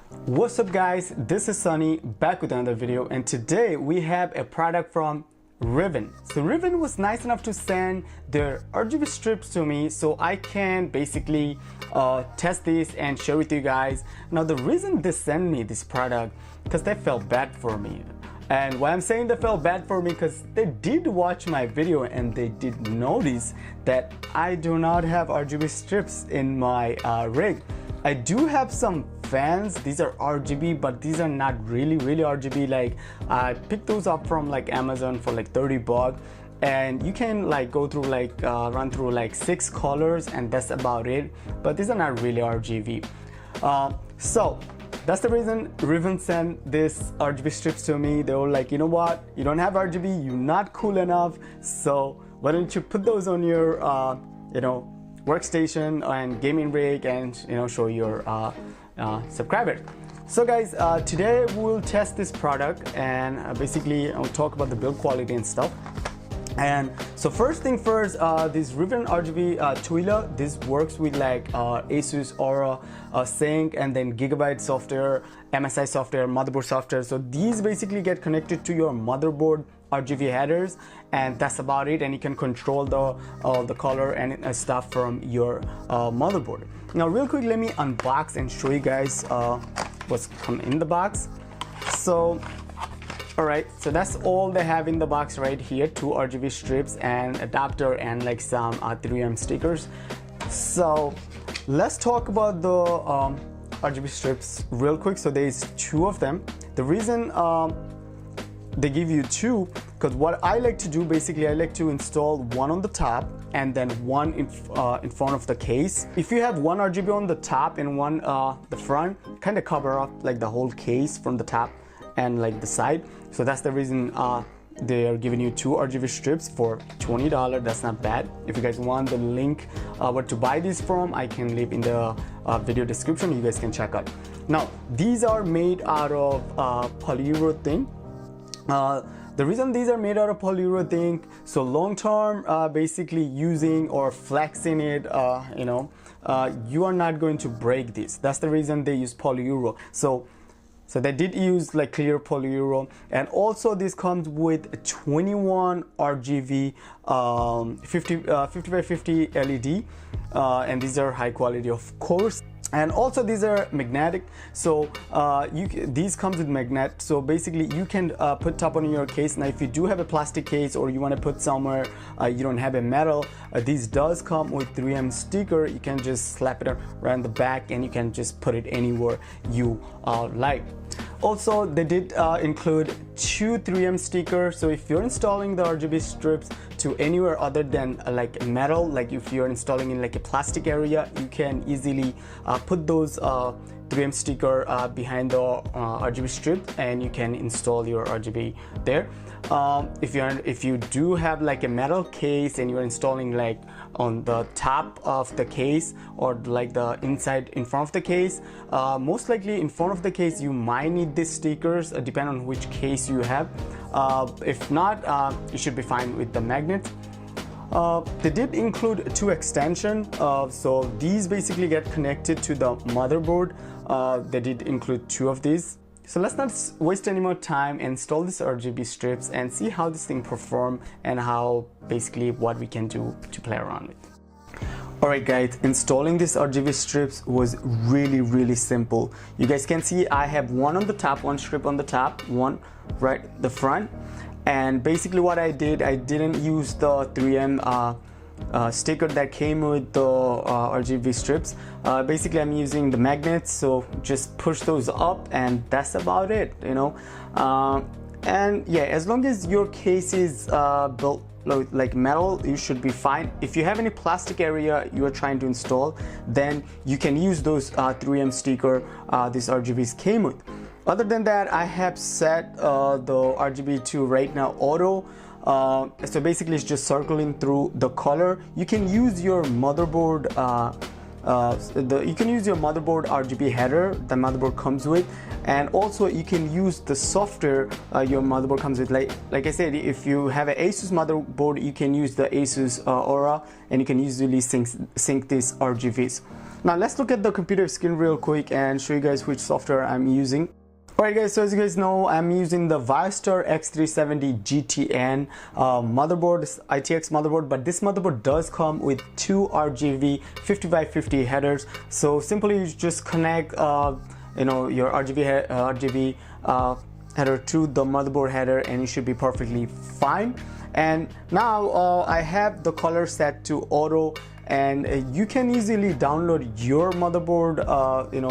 What's up guys, this is Sunny back with another video, and today we have a product from Reeven. So Reeven was nice enough to send their RGB strips to me so I can basically test this and share with you guys. Now the reason they sent me this product, because they felt bad for me. And why I'm saying they felt bad for me, because they did watch my video and they did notice that I do not have RGB strips in my rig. I do have some fans. These are RGB, but these are not really RGB. Like I picked those up from like Amazon for like 30 bucks, and you can like go through like run through like 6 colors and that's about it, but these are not really RGB. So that's the reason Reeven sent this RGB strips to me. They were like, you know what, you don't have RGB, you're not cool enough, so why don't you put those on your workstation and gaming rig and show your subscribers. So guys, today we'll test this product and basically I'll talk about the build quality and stuff. And so first thing first, this Reeven RGB Twila, this works with like Asus Aura Sync and then Gigabyte software, MSI software, motherboard software. So these basically get connected to your motherboard RGB headers, and that's about it. And you can control the color and stuff from your motherboard. Now real quick, let me unbox and show you guys what's come in the box. So alright, so that's all they have in the box right here. 2 RGB strips and adapter and like some 3M stickers. So let's talk about the RGB strips real quick. So there's 2 of them. The reason they give you 2, because what I like to do, basically I like to install one on the top and then one in front of the case. If you have one RGB on the top and one the front, kind of cover up like the whole case from the top and like the side. So that's the reason they are giving you 2 RGB strips for $20. That's not bad. If you guys want the link where to buy these from, I can leave in the video description. You guys can check out. Now these are made out of polyurethane. The reason these are made out of polyurethane, so long term basically using or flexing it, you are not going to break this. That's the reason they use polyuro. So they did use like clear polyuro, and also this comes with 21 RGB 50 by 50 LED, and these are high quality of course. And also these are magnetic, so these comes with magnet, so basically you can put top on your case. Now if you do have a plastic case or you want to put somewhere you don't have a metal, these does come with 3M sticker. You can just slap it around the back and you can just put it anywhere you like. Also they did include 2 3M stickers, so if you're installing the RGB strips to anywhere other than like metal, like if you're installing in like a plastic area, you can easily put those 3M sticker behind the RGB strip and you can install your RGB there. If you do have like a metal case and you're installing like on the top of the case or like the inside in front of the case, most likely in front of the case you might need these stickers, depending on which case you have. If not, you should be fine with the magnets. They did include 2 extensions, so these basically get connected to the motherboard. They did include 2 of these. So let's not waste any more time and install these RGB strips and see how this thing perform and how basically what we can do to play around with. Alright guys, installing these RGB strips was really simple. You guys can see I have one on the top, one strip on the top, one right the front. And basically what I did, I didn't use the 3M sticker that came with the RGB strips. Basically I'm using the magnets, so just push those up and that's about it, and yeah, as long as your case is built like metal, you should be fine. If you have any plastic area you are trying to install, then you can use those 3M sticker these RGBs came with. Other than that, I have set the RGB to right now auto. So basically it's just circling through the color. You can use your motherboard RGB header the motherboard comes with, and also you can use the software your motherboard comes with. Like I said, if you have an Asus motherboard, you can use the Asus Aura, and you can easily sync these RGBs. Now let's look at the computer screen real quick and show you guys which software I'm using. Alright guys, so as you guys know, I'm using the Viastar X370 GTN motherboard, ITX motherboard, but this motherboard does come with two RGB 5550 headers. So simply you just connect your RGB header to the motherboard header and it should be perfectly fine. And now I have the color set to auto, and you can easily download your motherboard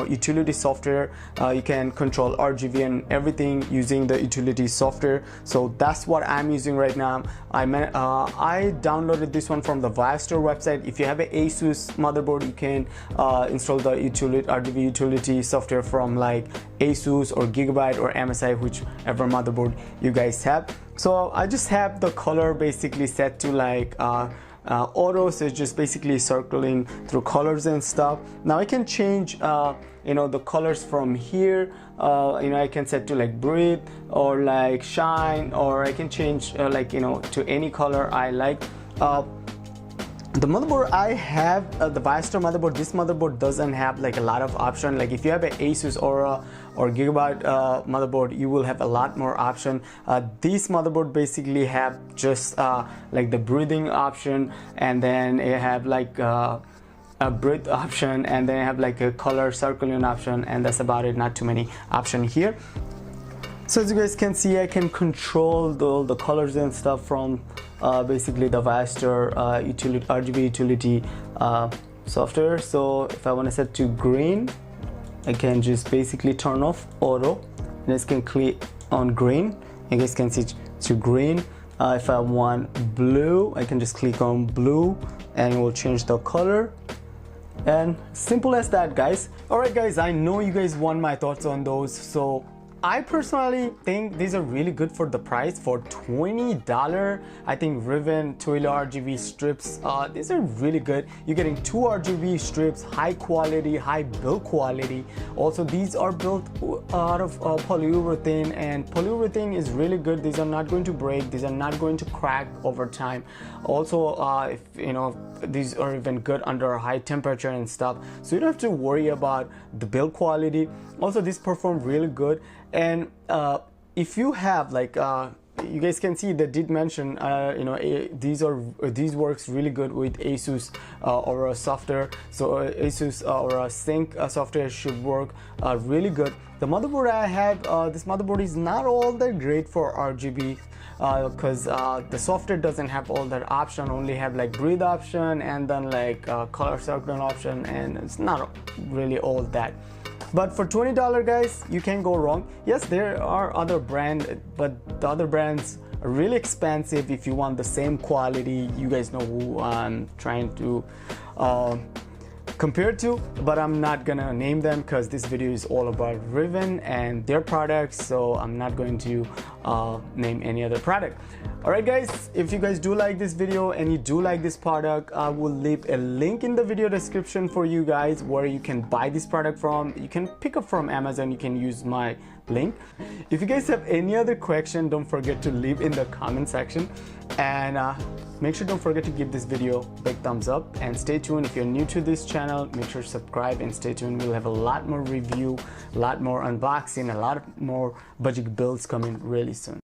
utility software. You can control RGB and everything using the utility software. So that's what I'm using right now. I downloaded this one from the Viastar website. If you have an Asus motherboard, you can install the RGB utility software from like Asus or Gigabyte or MSI, whichever motherboard you guys have. So I just have the color basically set to like auto, so it's just basically circling through colors and stuff. Now I can change the colors from here. I can set to like breathe or like shine, or I can change to any color I like. The motherboard I have, the Viastar motherboard, this motherboard doesn't have like a lot of option. Like if you have an Asus or Gigabyte motherboard, you will have a lot more option. This motherboard basically have just like the breathing option, and then it have like a breath option, and then I have like a color circling option, and that's about it. Not too many option here. So as you guys can see, I can control the colors and stuff from basically the Viastar RGB utility software. So if I want to set to green, I can just basically turn off auto, and I can click on green. You guys can see to green. If I want blue, I can just click on blue and it will change the color. And simple as that, guys. Alright guys, I know you guys want my thoughts on those, so I personally think these are really good for the price. For $20, I think Reeven Twila RGB strips, these are really good. You're getting two RGB strips, high quality, high build quality. Also, these are built out of polyurethane, and polyurethane is really good. These are not going to break, these are not going to crack over time. Also, if these are even good under high temperature and stuff, so you don't have to worry about the build quality. Also, these perform really good. And if you have like you guys can see they did mention these works really good with Asus or a software. So Asus or a Sync software should work really good. The motherboard I have, this motherboard is not all that great for RGB, because the software doesn't have all that option, only have like breathe option and then like color circling option, and it's not really all that. But for $20, guys, you can't go wrong. Yes, there are other brands, but the other brands are really expensive if you want the same quality. You guys know who I'm trying to compare to, but I'm not gonna name them because this video is all about Reeven and their products, so I'm not going to name any other product. Alright guys, if you guys do like this video and you do like this product, I will leave a link in the video description for you guys where you can buy this product from. You can pick up from Amazon, you can use my link. If you guys have any other question, don't forget to leave in the comment section, and make sure don't forget to give this video a big thumbs up, and stay tuned. If you're new to this channel, make sure to subscribe and stay tuned. We'll have a lot more review, a lot more unboxing, a lot more budget builds coming really soon.